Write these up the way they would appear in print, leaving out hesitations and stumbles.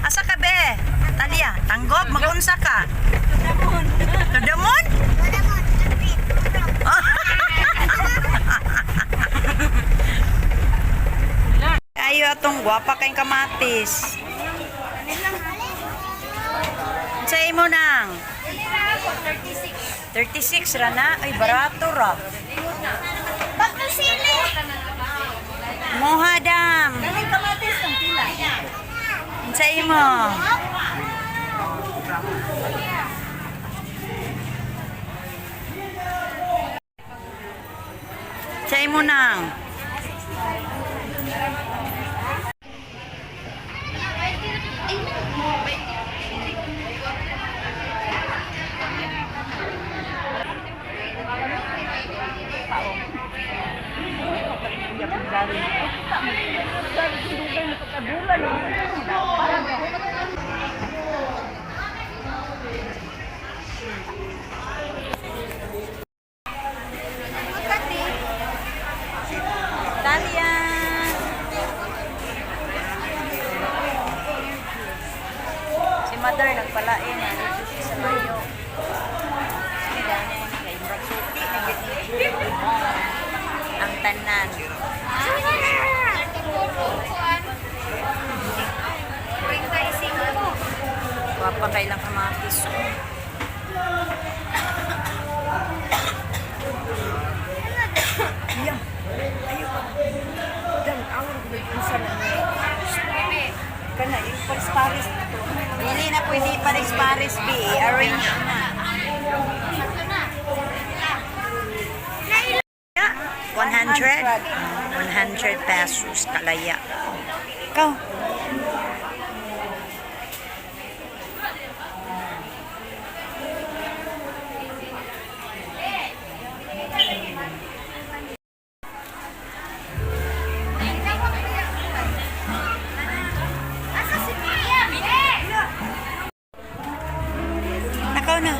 Asa ka be? Talia, tanggob magunsa ka. Tudamon? Ayo atong gwapa kayong kamatis. Say mo nang 36 ra na. Ay, barato ra. Mohadam. Say mo. Say mo nang. Talia. Si Mother nagpalain na dito siya sa Mayo. Kay murag suti na gid ang tanan. Wapa kay lang kamatis. Ayo. Dan awal ko bisa na. Kana yung paris-paris to. Dili na pwede paris-paris bi. Arrange na. 100 pesos kalaya. Ikaw. Nakaw na.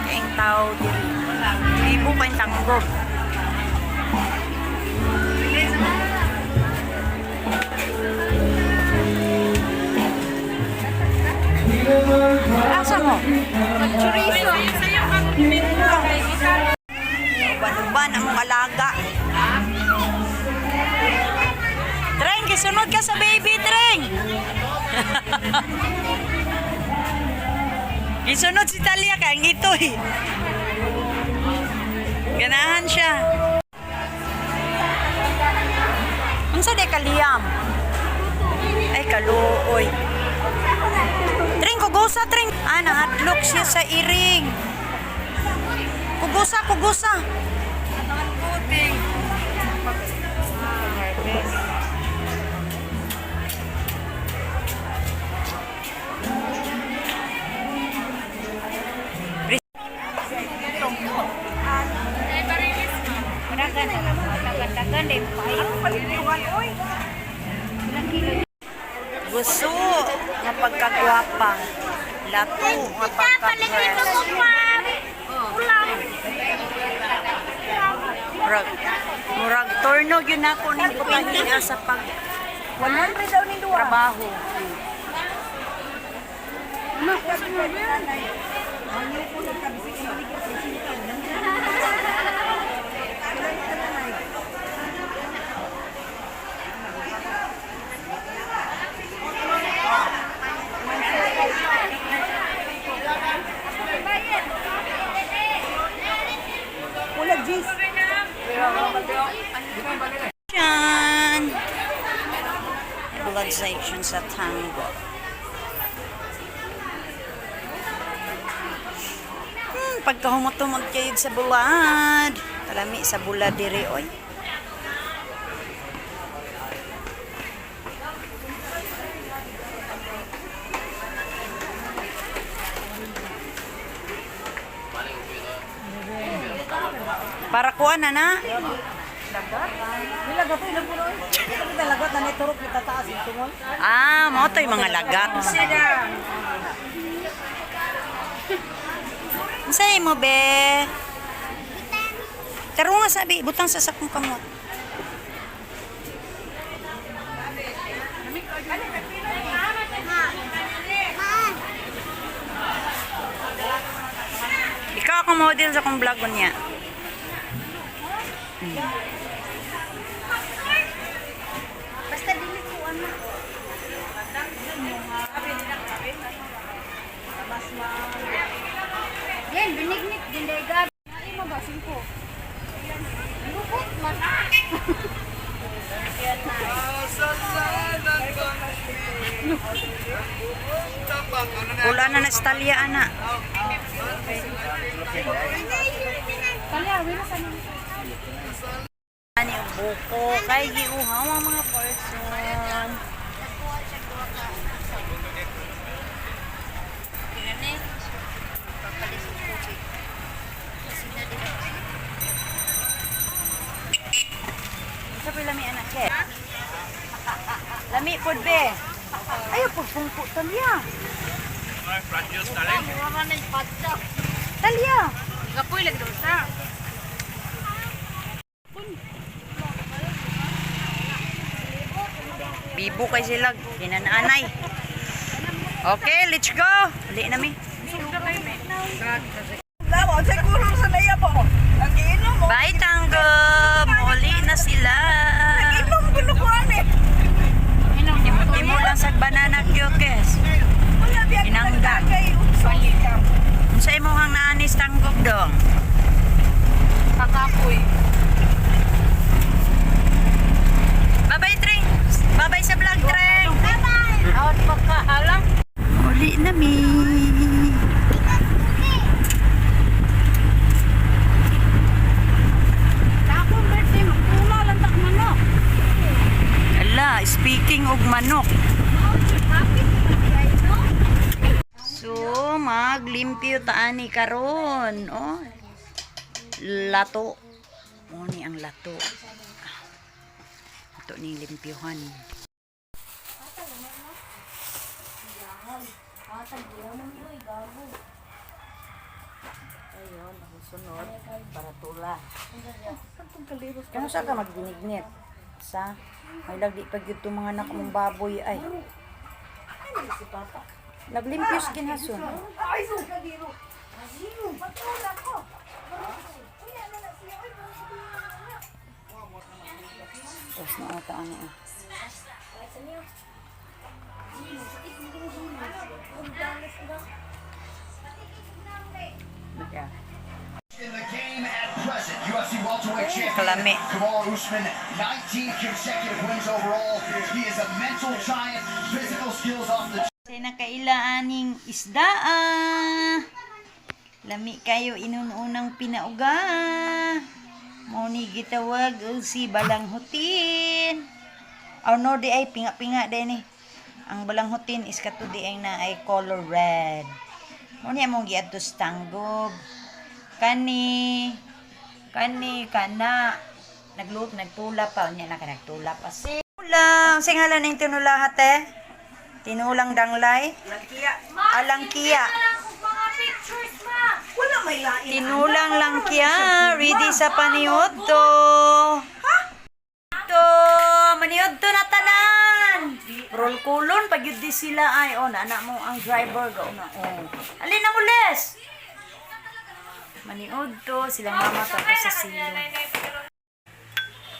Ang tao din. Ibu pa yung tanggob. Asa mo? Chorizo. Uban-uban ang mga alaga. Treng, kisunod ka sa baby, Treng. Kisunod si Talia ka, ang ito'y. Ganahan siya. Ang sa de kaliyam? Ay, kaluoy. Treng, kugusa, Treng. Ah, nahadlok siya sa iring. Kugusa, kugusa. Ang puting. Gusto nga pagkagwapa. Lato nga pagka-press. Murag torno yun ako ng pagkahiya sa pag 100 daw ni trabaho. Yan. Blood section sa tango. Pagkahumot-humot kayo sa bulad. Kalami sa bulad diri oy. Para kuan na na. Nilagat ilang puno. Kita lagat na niturok kita taas yung tungol. Ah, mo to yung mga lagat. Unsay mo be? Taro nga sabi, butang sa sakong kamot. Ikaw akong model sa akong vlog niya. Basta dili ko ano. Yan, binignit din day gab. Ay mabasin ko. Lupot man. Wala na nastalya, ana. Kaya, wala sa nang. Ani ang buko, kay giuhaw ang mga person. Sa lami anak ke? Lami pod be. Ayo pod pungko talya. Talya. Gapoy lang daw sa. Bibo kay sila, ginananay. Okay, let's go. Dali na mi. Lawa, siguro sa laya po. Ang inom mo. Bye, Tanggap. Muli na sila. Inom ko lukuan eh. Imot-imot lang sa banana kyokes. Wala biyak Inanggang. Sa imuhang naanis Tanggap dong. Kakapoy. Bye-bye, Tring. Bye-bye sa vlog, Tring. Bye-bye. Awat pagkaalang. Muli na mi. Akong birthday, magpula lang tak manok. Ala, speaking of manok. So, maglimpyo taani karon. Oh. Lato. Oh, ni ang lato. Ito ni limpyuhan. Ayun, sunod para tula. Kano sa ka magdinignit? Sa may lagi pag ito mga anak mong baboy ay. Naglimpyos ginason. Tapos na ata ano eh. Yeah. In the game at present, UFC welterweight champion Kalami. Kamaru Usman, 19 consecutive wins overall. He is a mental giant, physical skills off the Say nakailaaning isda Lami kayo inununang pinauga. Mo ni gitawag si balanghutin. Or no di ay pinga-pinga din eh. Ang balanghutin is kato di ay na ay color red. Mo ni among giadtos Tanggap. Kana nagtula pa unya na nagtula pa si ulang sing halan ning tinula hate tinulang danglay alangkiya Wala may lain. tinulang langkiya ready sa paniod to to maniod to na tanan roll kulon pag yun di sila ay oh na mo ang driver go na oh alin na mo les maniod to silang mama to sa silong.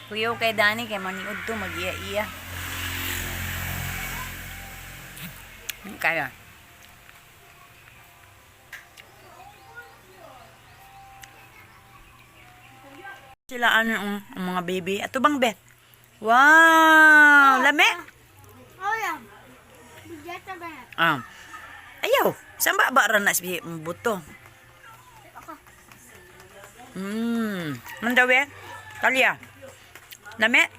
Kuyaw kay Dani kay maniod to mag-iya-iya. Kaya. Sila ano ang mga baby. Ato bang bet? Wow! Lame? Oh, yeah. Bigyan ba? Ayaw. Saan ba na si buto? Mandaw eh? Talya? Lame?